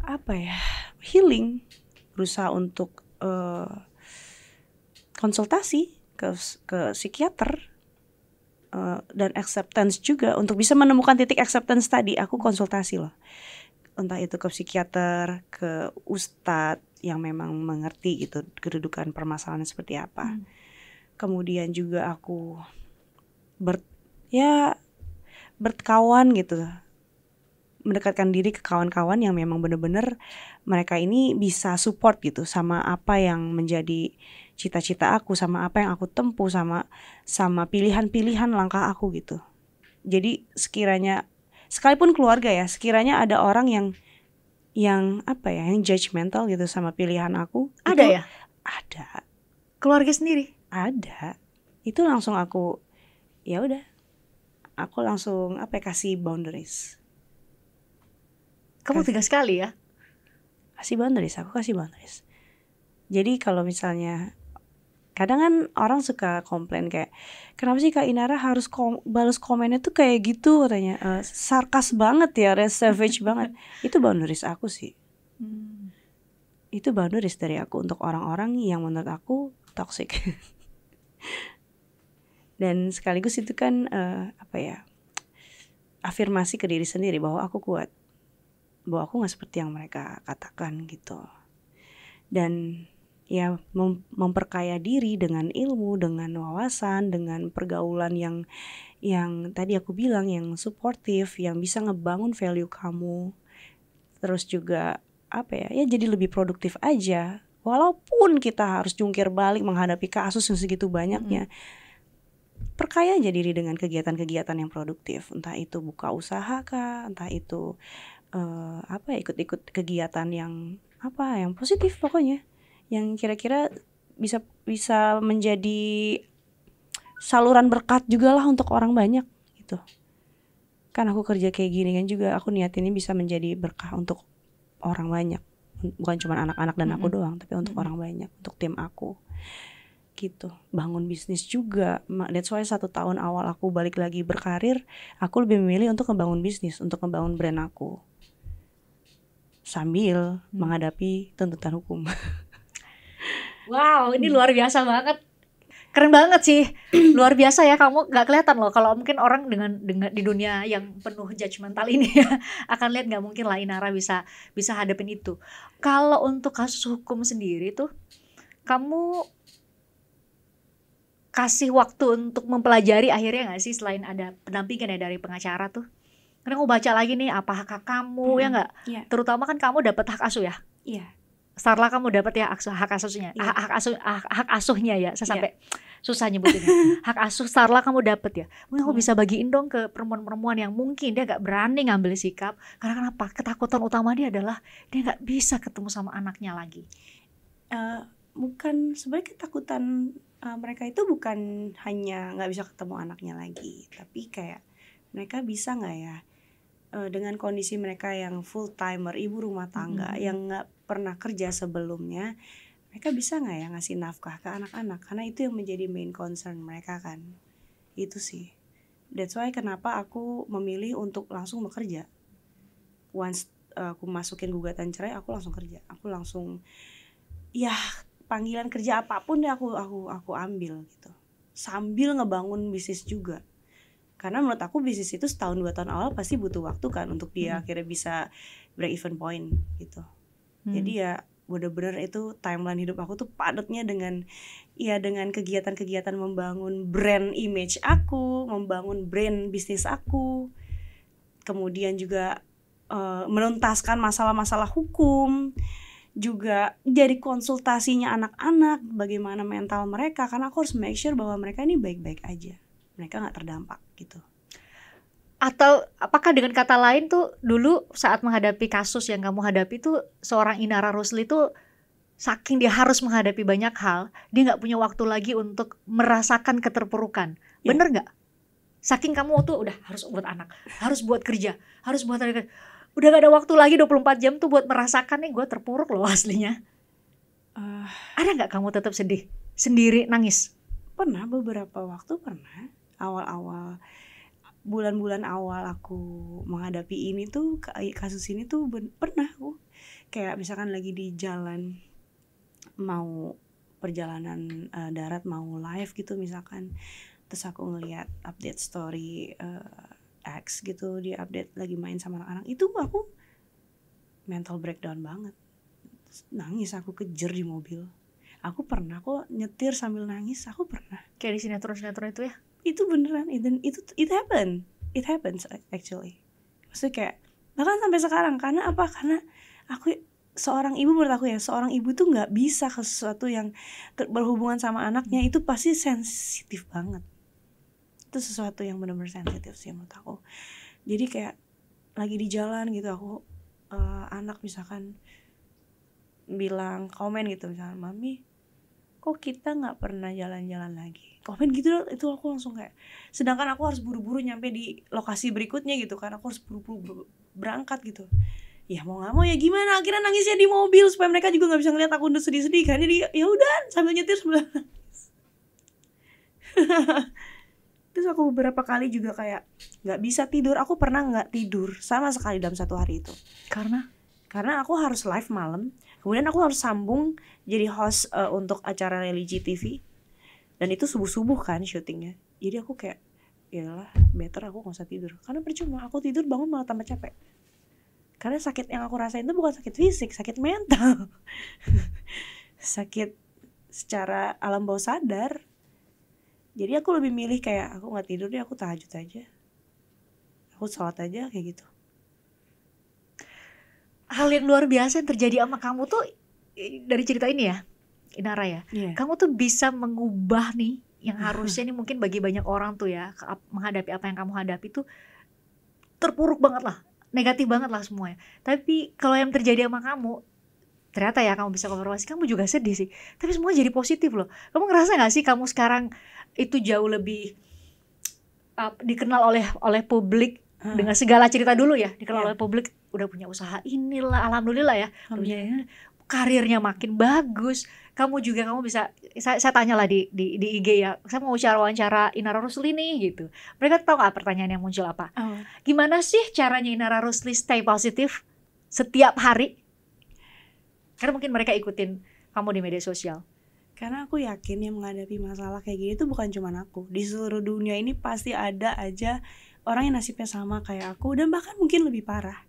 apa ya, healing, berusaha untuk konsultasi ke psikiater, dan acceptance juga untuk bisa menemukan titik acceptance tadi. Aku konsultasi loh, entah itu ke psikiater, ke ustadz yang memang mengerti gitu kedudukan permasalahan seperti apa. Kemudian juga aku berkawan gitu, mendekatkan diri ke kawan-kawan yang memang benar-benar mereka ini bisa support gitu sama apa yang menjadi cita-cita aku, sama apa yang aku tempuh, sama pilihan-pilihan langkah aku gitu. Jadi sekiranya, sekalipun keluarga ya, sekiranya ada orang yang judgmental gitu sama pilihan aku. Ada itu, ya? Ada. Keluarga sendiri? Ada. Itu langsung aku, ya udah, aku langsung kasih boundaries. Kamu tegas sekali ya? Aku kasih boundaries. Jadi kalau misalnya, kadang kan orang suka komplain kayak, kenapa sih Kak Inara harus balas komennya tuh kayak gitu katanya, sarkas banget ya, savage banget. Itu boundaries aku sih. Itu boundaries dari aku untuk orang-orang yang menurut aku toxic. Dan sekaligus itu kan afirmasi ke diri sendiri bahwa aku kuat, bahwa aku gak seperti yang mereka katakan gitu. Dan ya memperkaya diri dengan ilmu, dengan wawasan, dengan pergaulan yang tadi aku bilang, yang suportif, yang bisa ngebangun value kamu. Terus juga ya jadi lebih produktif aja. Walaupun kita harus jungkir balik menghadapi kasus yang segitu banyaknya. Perkaya aja diri dengan kegiatan-kegiatan yang produktif. Entah itu buka usaha kah, entah itu ikut-ikut kegiatan yang positif pokoknya, yang kira-kira bisa menjadi saluran berkat juga lah untuk orang banyak gitu. Kan aku kerja kayak gini kan juga aku niatinnya bisa menjadi berkah untuk orang banyak, bukan cuma anak-anak dan aku doang, tapi untuk orang banyak, untuk tim aku gitu. Bangun bisnis juga, that's why 1 tahun awal aku balik lagi berkarir, aku lebih memilih untuk ngebangun bisnis, untuk ngebangun brand aku sambil menghadapi tuntutan hukum. Wow, ini luar biasa banget. Keren banget sih. Luar biasa ya, kamu gak kelihatan loh kalau mungkin orang dengan di dunia yang penuh judgmental ini akan lihat gak mungkin lah Inara bisa hadapin itu. Kalau untuk kasus hukum sendiri tuh, kamu kasih waktu untuk mempelajari akhirnya gak sih, selain ada pendampingan ya dari pengacara tuh? Karena aku baca lagi nih apa hak kamu, ya nggak? Yeah. Terutama kan kamu dapat hak asuh ya. Iya. Starla kamu dapat ya hak asuhnya, hak asuhnya ya. Saya sampai susah nyebutinnya. Hak asuh Starla kamu dapat ya. Mungkin aku bisa bagiin dong ke perempuan-perempuan yang mungkin dia nggak berani ngambil sikap. Karena kenapa? Ketakutan utama dia adalah dia nggak bisa ketemu sama anaknya lagi. Bukan, sebenarnya ketakutan mereka itu bukan hanya nggak bisa ketemu anaknya lagi, tapi kayak mereka bisa nggak ya, dengan kondisi mereka yang full timer, ibu rumah tangga yang nggak pernah kerja sebelumnya, mereka bisa nggak ya ngasih nafkah ke anak-anak, karena itu yang menjadi main concern mereka kan. Itu sih, that's why kenapa aku memilih untuk langsung bekerja. Once aku masukin gugatan cerai, aku langsung kerja, aku langsung ya panggilan kerja apapun deh aku ambil gitu, sambil ngebangun bisnis juga. Karena menurut aku bisnis itu 1-2 tahun awal pasti butuh waktu kan untuk dia akhirnya bisa break even point gitu. Jadi ya bener-bener itu timeline hidup aku tuh padatnya dengan kegiatan-kegiatan membangun brand image aku, membangun brand bisnis aku. kemudian juga menuntaskan masalah-masalah hukum, juga jadi konsultasinya anak-anak, bagaimana mental mereka, karena aku harus make sure bahwa mereka ini baik-baik aja, mereka nggak terdampak gitu. Atau apakah dengan kata lain tuh dulu saat menghadapi kasus yang kamu hadapi tuh seorang Inara Rusli tuh saking dia harus menghadapi banyak hal, dia nggak punya waktu lagi untuk merasakan keterpurukan. Ya. Bener nggak? Saking kamu tuh udah harus buat anak, harus buat kerja, harus buat anak, udah gak ada waktu lagi 24 jam tuh buat merasakan nih gue terpuruk loh aslinya. Ada nggak kamu tetap sedih sendiri, nangis? Pernah, beberapa waktu pernah. Awal-awal, bulan-bulan awal aku menghadapi ini tuh, kasus ini tuh pernah aku kayak misalkan lagi di jalan, mau perjalanan darat, mau live gitu misalkan, terus aku ngeliat update story X gitu, dia update lagi main sama anak-anak, itu aku mental breakdown banget, nangis, aku kejer di mobil. Aku pernah kok nyetir sambil nangis, aku pernah. Kayak di sinetron-sinetron itu ya? Itu beneran, it happens actually. Maksudnya kayak bahkan sampai sekarang, karena apa? Karena aku seorang ibu, menurut aku ya, seorang ibu tuh nggak bisa ke sesuatu yang berhubungan sama anaknya, itu pasti sensitif banget. Itu sesuatu yang benar-benar sensitif sih menurut aku. Jadi kayak lagi di jalan gitu, aku anak misalkan bilang, komen gitu misalkan, mami kok kita nggak pernah jalan-jalan lagi, komen gitu, itu aku langsung kayak, sedangkan aku harus buru-buru nyampe di lokasi berikutnya gitu kan, aku harus buru-buru berangkat gitu. Ya mau nggak mau ya gimana, akhirnya nangisnya di mobil supaya mereka juga nggak bisa ngeliat aku udah sedih-sedih kan, jadi ya udah sambil nyetir sambil nangis. Terus aku beberapa kali juga kayak nggak bisa tidur, aku pernah nggak tidur sama sekali dalam satu hari itu. Karena aku harus live malam, kemudian aku harus sambung jadi host untuk acara religi TV, dan itu subuh-subuh kan syutingnya. Jadi aku kayak, yalah better aku gak usah tidur, karena percuma aku tidur bangun malah tambah capek. Karena sakit yang aku rasain itu bukan sakit fisik, sakit mental. Sakit secara alam bawah sadar. Jadi aku lebih milih kayak, aku gak tidur deh, aku tahajud aja, aku sholat aja kayak gitu. Hal yang luar biasa yang terjadi sama kamu tuh dari cerita ini ya, Inara ya, kamu tuh bisa mengubah nih yang harusnya nih mungkin bagi banyak orang tuh ya, menghadapi apa yang kamu hadapi tuh terpuruk banget lah, negatif banget lah semuanya. Tapi kalau yang terjadi sama kamu, ternyata ya kamu bisa konfirmasi, kamu juga sedih sih, tapi semua jadi positif loh. Kamu ngerasa gak sih kamu sekarang itu jauh lebih dikenal oleh publik dengan segala cerita dulu ya, dikenal oleh publik, udah punya usaha inilah, alhamdulillah ya, karirnya makin bagus. Kamu juga, kamu bisa, saya tanya lah di IG ya, saya mau wawancara Inara Rusli nih gitu. Mereka tahu gak pertanyaan yang muncul apa? Gimana sih caranya Inara Rusli stay positif setiap hari? Karena mungkin mereka ikutin kamu di media sosial. Karena aku yakin yang menghadapi masalah kayak gini tuh bukan cuma aku. Di seluruh dunia ini pasti ada aja orang yang nasibnya sama kayak aku, dan bahkan mungkin lebih parah.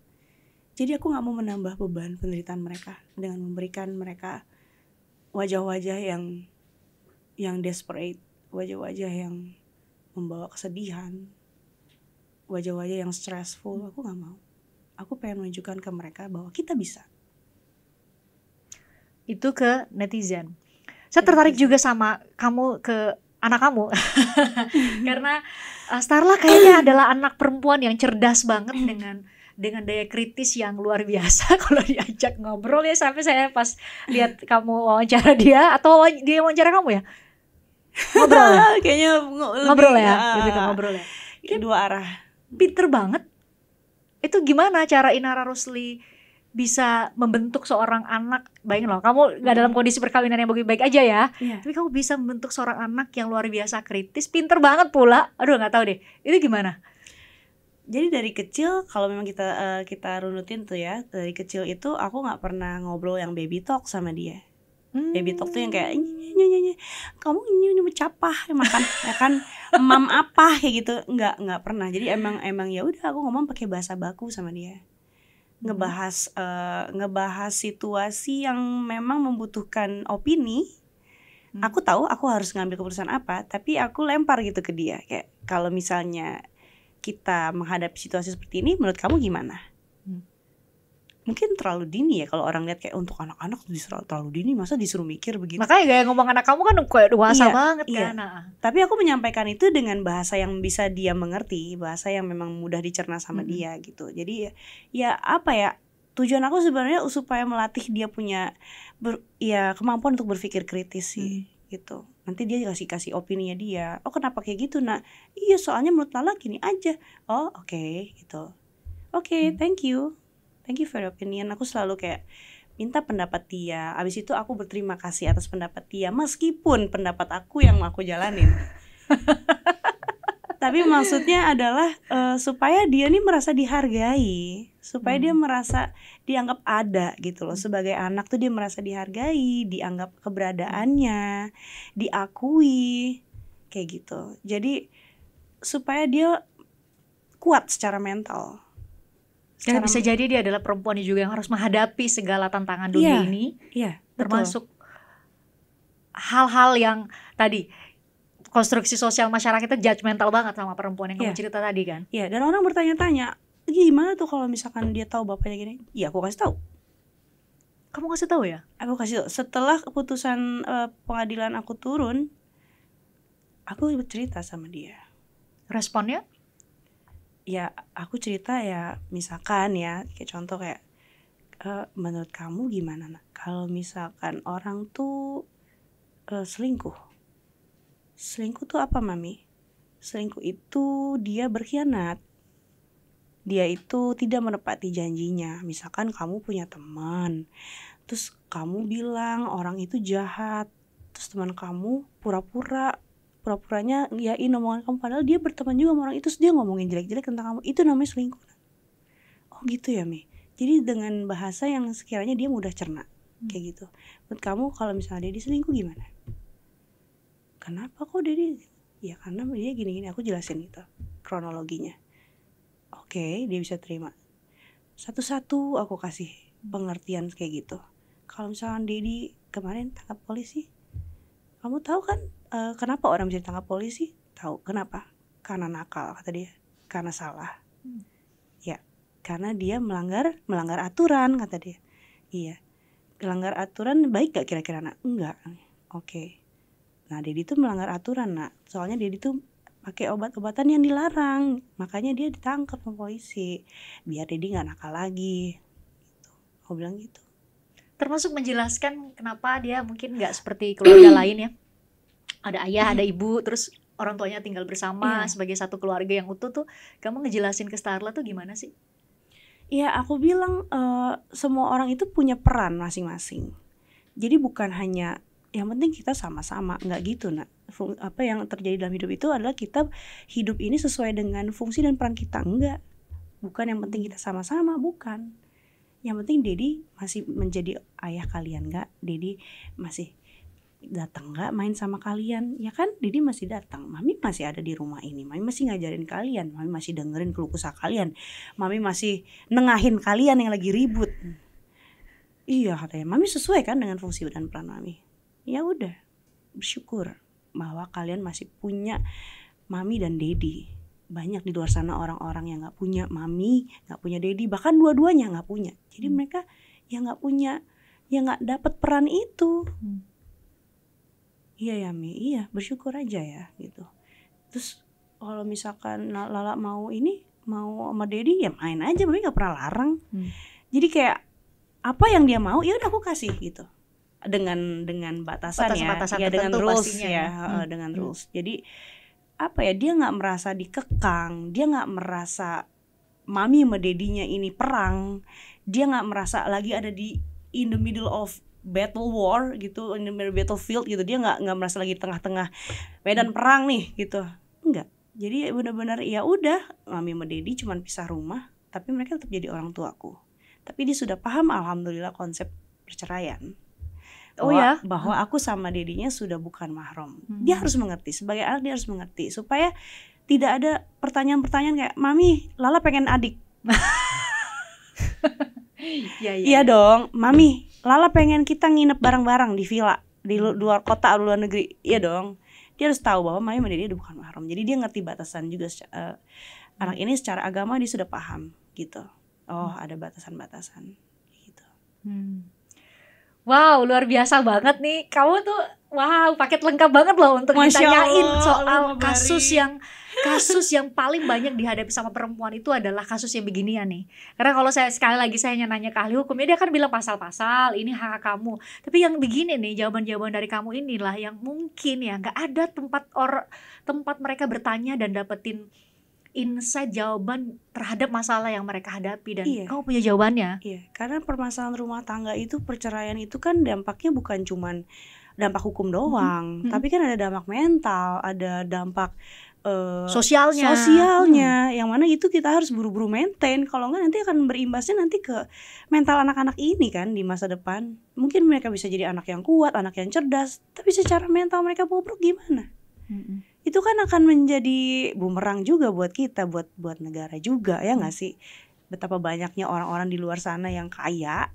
Jadi aku gak mau menambah beban penderitaan mereka dengan memberikan mereka wajah-wajah yang desperate, wajah-wajah yang membawa kesedihan, wajah-wajah yang stressful. Aku gak mau. Aku pengen menunjukkan ke mereka bahwa kita bisa. Itu ke netizen. Saya tertarik juga sama kamu, ke anak kamu. Karena Starla kayaknya adalah anak perempuan yang cerdas banget dengan daya kritis yang luar biasa. Kalau diajak ngobrol ya, sampai saya pas lihat kamu wawancara dia, atau dia wawancara kamu ya? Ngobrol ya? Kayaknya ngobrol ya? Lebih ke ngobrol ya? Dua arah. Pinter banget. Itu gimana cara Inara Rusli bisa membentuk seorang anak? Bayangin loh, kamu gak dalam kondisi perkawinan yang baik-baik aja ya, tapi kamu bisa membentuk seorang anak yang luar biasa kritis, pinter banget pula. Aduh gak tahu deh, itu gimana? Jadi dari kecil, kalau memang kita runutin tuh ya, dari kecil itu aku nggak pernah ngobrol yang baby talk sama dia. Baby talk tuh yang kayak kamu ini capah makan ya kan, mam apa kayak gitu, nggak pernah. Jadi emang ya udah, aku ngomong pakai bahasa baku sama dia, ngebahas situasi yang memang membutuhkan opini. Aku tahu aku harus ngambil keputusan apa, tapi aku lempar gitu ke dia, kayak kalau misalnya kita menghadapi situasi seperti ini, menurut kamu gimana? Mungkin terlalu dini ya kalau orang lihat kayak untuk anak-anak terlalu dini, masa disuruh mikir begitu. Makanya gaya ngomong anak kamu kan kayak dewasa Iya, banget iya. kan. Tapi aku menyampaikan itu dengan bahasa yang bisa dia mengerti, bahasa yang memang mudah dicerna sama dia gitu. Jadi ya apa ya, tujuan aku sebenarnya supaya melatih dia punya kemampuan untuk berpikir kritis sih gitu. Nanti dia kasih opininya dia. Oh kenapa kayak gitu nak? Iya soalnya menurut Lala gini aja. Oh oke, gitu. Oke, thank you for your opinion. Aku selalu kayak minta pendapat dia. Abis itu aku berterima kasih atas pendapat dia, meskipun pendapat aku yang aku jalanin. Tapi maksudnya adalah supaya dia nih merasa dihargai, supaya dia merasa dianggap ada gitu loh. Sebagai anak tuh dia merasa dihargai, dianggap keberadaannya, diakui, kayak gitu. Jadi supaya dia kuat secara mental. Dan bisa jadi dia adalah perempuan juga yang harus menghadapi segala tantangan dunia ini. Iya, termasuk hal-hal yang tadi konstruksi sosial masyarakat kita judgmental banget sama perempuan yang kamu cerita tadi kan. Iya, dan orang bertanya-tanya, gimana tuh kalau misalkan dia tahu bapaknya gini? Iya, aku kasih tahu. Kamu kasih tahu ya? Aku kasih tahu. Setelah keputusan pengadilan aku turun, aku cerita sama dia. Responnya? Ya aku cerita ya, misalkan ya kayak contoh kayak menurut kamu gimana nak kalau misalkan orang tuh selingkuh tuh apa mami? Selingkuh itu dia berkhianat, dia itu tidak menepati janjinya. Misalkan kamu punya teman, terus kamu bilang orang itu jahat, terus teman kamu pura-puranya yain omongan kamu, padahal dia berteman juga sama orang itu, terus dia ngomongin jelek-jelek tentang kamu, itu namanya selingkuh. Oh gitu ya Mi. Jadi dengan bahasa yang sekiranya dia mudah cerna, kayak gitu. Menurut kamu kalau misalnya dia diselingkuh gimana? Kenapa kok Dedi? Ya karena dia gini-gini, aku jelasin gitu kronologinya. Oke, dia bisa terima. Satu-satu aku kasih pengertian kayak gitu. Kalau misalnya Dedi kemarin tangkap polisi, kamu tahu kan kenapa orang bisa ditangkap polisi? Tahu kenapa? Karena nakal kata dia, karena salah. Ya, karena dia melanggar aturan kata dia. Iya, melanggar aturan baik gak kira-kira nak? Enggak. Oke. Nah Dedi tuh melanggar aturan nak, soalnya Dedi tuh pakai obat-obatan yang dilarang, makanya dia ditangkap sama polisi biar Dedi nggak nakal lagi. Gitu. Aku bilang gitu. Termasuk menjelaskan kenapa dia mungkin nggak seperti keluarga lain ya. Ada ayah, ada ibu, terus orang tuanya tinggal bersama sebagai satu keluarga yang utuh tuh. Kamu ngejelasin ke Starla tuh gimana sih? Ya aku bilang semua orang itu punya peran masing-masing. Jadi bukan hanya yang penting kita sama-sama, nggak gitu nak. Apa yang terjadi dalam hidup itu adalah kita hidup ini sesuai dengan fungsi dan peran kita, enggak. Bukan yang penting kita sama-sama, bukan. Yang penting Dedi masih menjadi ayah kalian nggak? Dedi masih datang nggak main sama kalian? Ya kan Dedi masih datang. Mami masih ada di rumah ini. Mami masih ngajarin kalian. Mami masih dengerin keluh kesah kalian. Mami masih nengahin kalian yang lagi ribut. Iya katanya. Mami sesuai kan dengan fungsi dan peran Mami. Ya udah, bersyukur bahwa kalian masih punya Mami dan Dedi. Banyak di luar sana orang-orang yang nggak punya Mami, nggak punya Dedi, bahkan dua-duanya nggak punya. Jadi mereka yang nggak punya, yang nggak dapat peran itu. Iya ya Mi, iya bersyukur aja ya gitu. Terus kalau misalkan Lala mau sama Dedi ya main aja, Mami nggak pernah larang. Jadi kayak apa yang dia mau ya udah aku kasih gitu. Dengan batasan ya dengan rules ya, dengan rules. Jadi apa ya, dia nggak merasa dikekang, dia nggak merasa Mami sama Dedinya ini perang, dia nggak merasa lagi ada in the middle of battle war gitu, in the middle battlefield gitu. Dia nggak merasa lagi di tengah-tengah medan perang nih gitu, enggak. Jadi benar-benar ya udah, Mami sama Dedi cuma pisah rumah, tapi mereka tetap jadi orang tuaku. Tapi dia sudah paham alhamdulillah konsep perceraian. Bahwa aku sama Dedinya sudah bukan mahram. Dia harus mengerti, sebagai anak dia harus mengerti, supaya tidak ada pertanyaan-pertanyaan kayak Mami, Lala pengen adik. Iya dong, Mami, Lala pengen kita nginep bareng-bareng di villa di luar kota, luar negeri. Iya dong. Dia harus tahu bahwa Mami sama Dedi bukan mahram. Jadi dia ngerti batasan juga Anak ini secara agama dia sudah paham gitu. Oh, ada batasan-batasan gitu. Wow, luar biasa banget nih. Kamu tuh wow, paket lengkap banget loh untuk Masya ditanyain Allah, soal Allahumma kasus yang paling banyak dihadapi sama perempuan itu adalah kasus yang beginian nih. Karena kalau saya sekali lagi saya nanya ke ahli hukumnya, dia akan bilang pasal-pasal, ini hak kamu. Tapi yang begini nih, jawaban-jawaban dari kamu inilah yang mungkin ya nggak ada tempat mereka bertanya dan dapetin insight jawaban terhadap masalah yang mereka hadapi, dan Iya. kamu punya jawabannya. Iya, karena permasalahan rumah tangga itu, perceraian itu kan dampaknya bukan cuman dampak hukum doang, tapi kan ada dampak mental, ada dampak Sosialnya. yang mana itu kita harus buru-buru maintain. Kalau enggak nanti akan berimbasnya nanti ke mental anak-anak ini kan di masa depan. Mungkin mereka bisa jadi anak yang kuat, anak yang cerdas, tapi secara mental mereka bobrok gimana? Itu kan akan menjadi bumerang juga buat kita, buat negara juga, ya nggak sih? Betapa banyaknya orang-orang di luar sana yang kaya,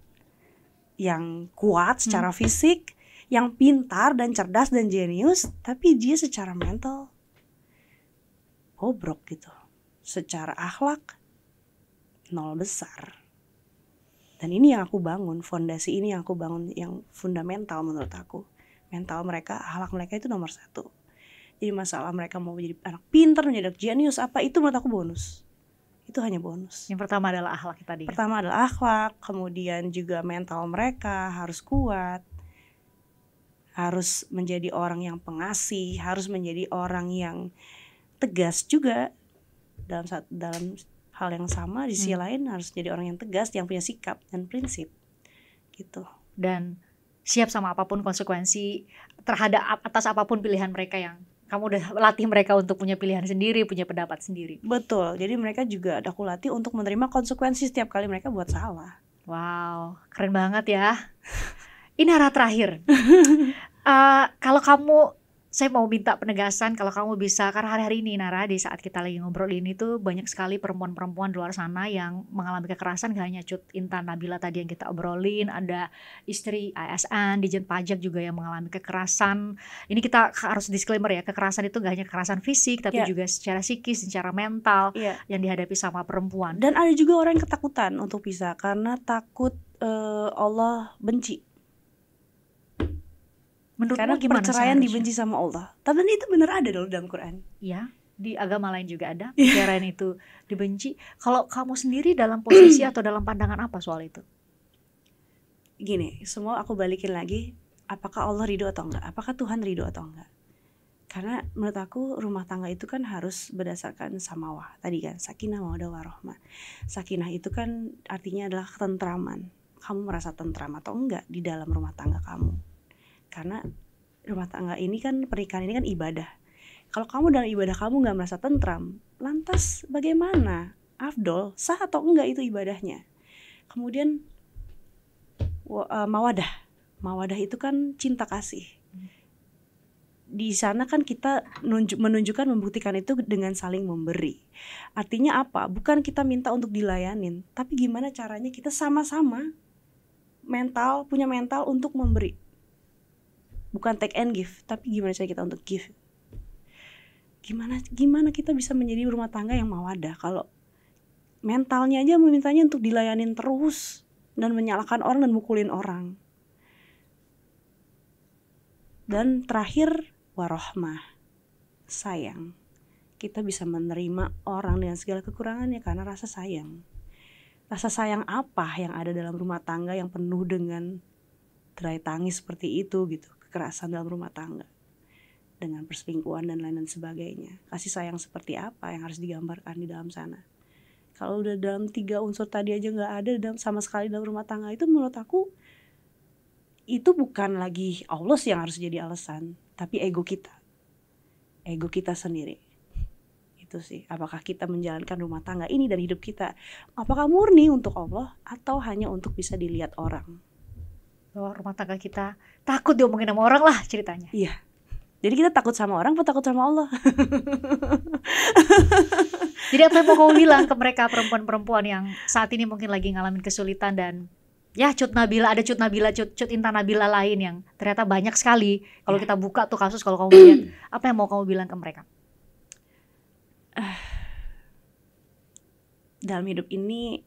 yang kuat secara fisik, yang pintar dan cerdas dan jenius, tapi dia secara mental bobrok gitu. Secara akhlak nol besar. Dan ini yang aku bangun, fondasi ini yang aku bangun, yang fundamental menurut aku. Mental mereka, akhlak mereka itu nomor 1. Jadi masalah mereka mau menjadi anak pintar, menjadi anak jenius, apa itu menurut aku bonus. Itu hanya bonus. Yang pertama adalah akhlak tadi. Pertama adalah akhlak, kemudian juga mental mereka harus kuat, harus menjadi orang yang pengasih, harus menjadi orang yang tegas juga dalam hal yang sama. Di sisi lain harus jadi orang yang tegas, yang punya sikap dan prinsip gitu. Dan siap sama apapun konsekuensi terhadap atas apapun pilihan mereka, yang kamu udah latih mereka untuk punya pilihan sendiri, punya pendapat sendiri. Betul, jadi mereka juga aku latih untuk menerima konsekuensi setiap kali mereka buat salah. Wow, keren banget ya. Ini arah terakhir. Kalau kamu, saya mau minta penegasan, kalau kamu bisa, karena hari-hari ini Nara, di saat kita lagi ngobrol ini tuh banyak sekali perempuan-perempuan di luar sana yang mengalami kekerasan. Gak hanya Cut Intan Nabila tadi yang kita obrolin, ada istri ASN, Dijen Pajak juga yang mengalami kekerasan. Ini kita harus disclaimer ya, kekerasan itu gak hanya kekerasan fisik, tapi juga secara psikis, secara mental yang dihadapi sama perempuan. Dan ada juga orang yang ketakutan untuk pisah karena takut Allah benci. Menurutmu karena gimana perceraian dibenci sama Allah. Tapi itu benar ada dong dalam Quran. Iya, di agama lain juga ada perceraian itu dibenci. Kalau kamu sendiri dalam posisi atau dalam pandangan apa soal itu? Gini, semua aku balikin lagi, apakah Allah ridho atau enggak? Apakah Tuhan ridho atau enggak? Karena menurut aku rumah tangga itu kan harus berdasarkan samawah. Tadi kan sakinah mawaddah warahmah. Sakinah itu kan artinya adalah ketentraman. Kamu merasa tentram atau enggak di dalam rumah tangga kamu? Karena rumah tangga ini kan, pernikahan ini kan ibadah. Kalau kamu dalam ibadah kamu gak merasa tentram, lantas bagaimana? Afdol, sah atau enggak itu ibadahnya? Kemudian mawadah itu kan cinta kasih. Di sana kan kita menunjukkan, membuktikan itu dengan saling memberi. Artinya apa? Bukan kita minta untuk dilayanin, tapi gimana caranya kita sama-sama punya mental untuk memberi. Bukan take and give, tapi gimana cara kita untuk give. Gimana kita bisa menjadi rumah tangga yang mawadah kalau mentalnya aja memintanya untuk dilayanin terus dan menyalahkan orang dan mukulin orang. Dan terakhir warahmah, sayang. Kita bisa menerima orang dengan segala kekurangannya karena rasa sayang. Rasa sayang apa yang ada dalam rumah tangga yang penuh dengan derai tangis seperti itu gitu. Kekerasan dalam rumah tangga dengan perselingkuhan dan lain sebagainya. Kasih sayang seperti apa yang harus digambarkan di dalam sana? Kalau udah dalam 3 unsur tadi aja gak ada sama sekali dalam rumah tangga, itu menurut aku itu bukan lagi Allah sih yang harus jadi alasan, tapi ego kita sendiri. Itu sih, apakah kita menjalankan rumah tangga ini dan hidup kita, apakah murni untuk Allah atau hanya untuk bisa dilihat orang? Bahwa rumah tangga kita takut diomongin sama orang lah ceritanya. Iya. Jadi kita takut sama orang atau takut sama Allah? Jadi apa yang mau kamu bilang ke mereka perempuan-perempuan yang saat ini mungkin lagi ngalamin kesulitan, dan ya Cut Nabila, ada Cut Nabila, Cut Intan Nabila lain yang ternyata banyak sekali. Kalau kita buka tuh kasus, kalau kamu lihat, apa yang mau kamu bilang ke mereka? dalam hidup ini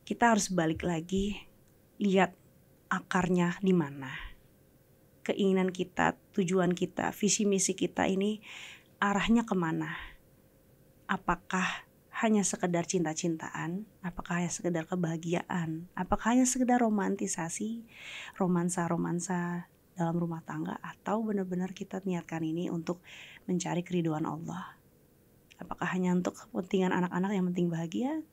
kita harus balik lagi, lihat akarnya di mana. Keinginan kita, tujuan kita, visi misi kita ini arahnya kemana? Apakah hanya sekedar cinta-cintaan? Apakah hanya sekedar kebahagiaan? Apakah hanya sekedar romantisasi, romansa-romansa dalam rumah tangga? Atau benar-benar kita niatkan ini untuk mencari keridhaan Allah? Apakah hanya untuk kepentingan anak-anak yang penting bahagia?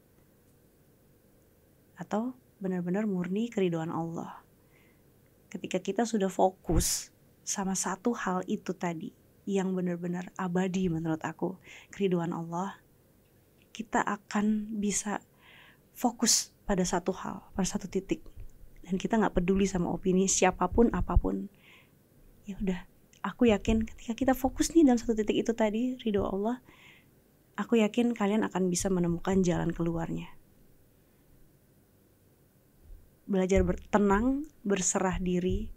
Atau benar-benar murni keridhaan Allah? Ketika kita sudah fokus sama satu hal itu tadi, yang benar-benar abadi menurut aku, keridhaan Allah, kita akan bisa fokus pada satu hal, pada satu titik. Dan kita gak peduli sama opini siapapun, apapun. Ya udah, aku yakin ketika kita fokus nih dalam satu titik itu tadi, ridho Allah, aku yakin kalian akan bisa menemukan jalan keluarnya. Belajar bertenang, berserah diri,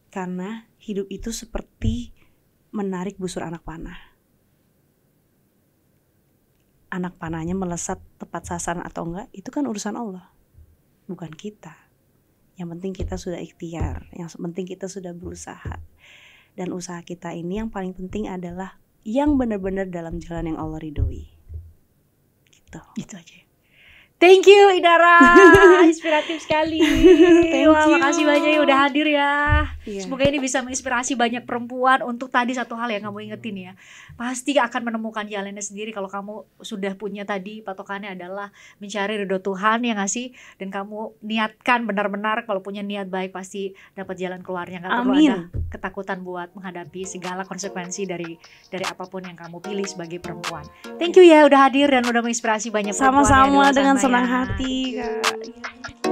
karena hidup itu seperti menarik busur anak panah. Anak panahnya melesat tepat sasaran atau enggak, itu kan urusan Allah, bukan kita. Yang penting kita sudah ikhtiar, yang penting kita sudah berusaha. Dan usaha kita ini yang paling penting adalah yang benar-benar dalam jalan yang Allah ridhoi. Gitu. Gitu aja. Thank you Inara, inspiratif sekali. Wah, makasih banyak ya udah hadir ya. Semoga ini bisa menginspirasi banyak perempuan untuk tadi satu hal yang kamu ingetin ya. Pasti akan menemukan jalannya sendiri kalau kamu sudah punya tadi patokannya adalah mencari ridho Tuhan yang ngasih, dan kamu niatkan benar-benar kalau punya niat baik pasti dapat jalan keluarnya. Gak perlu ada ketakutan buat menghadapi segala konsekuensi dari apapun yang kamu pilih sebagai perempuan. Thank you ya udah hadir dan udah menginspirasi banyak perempuan. Sama-sama, dengan senang hati Kak.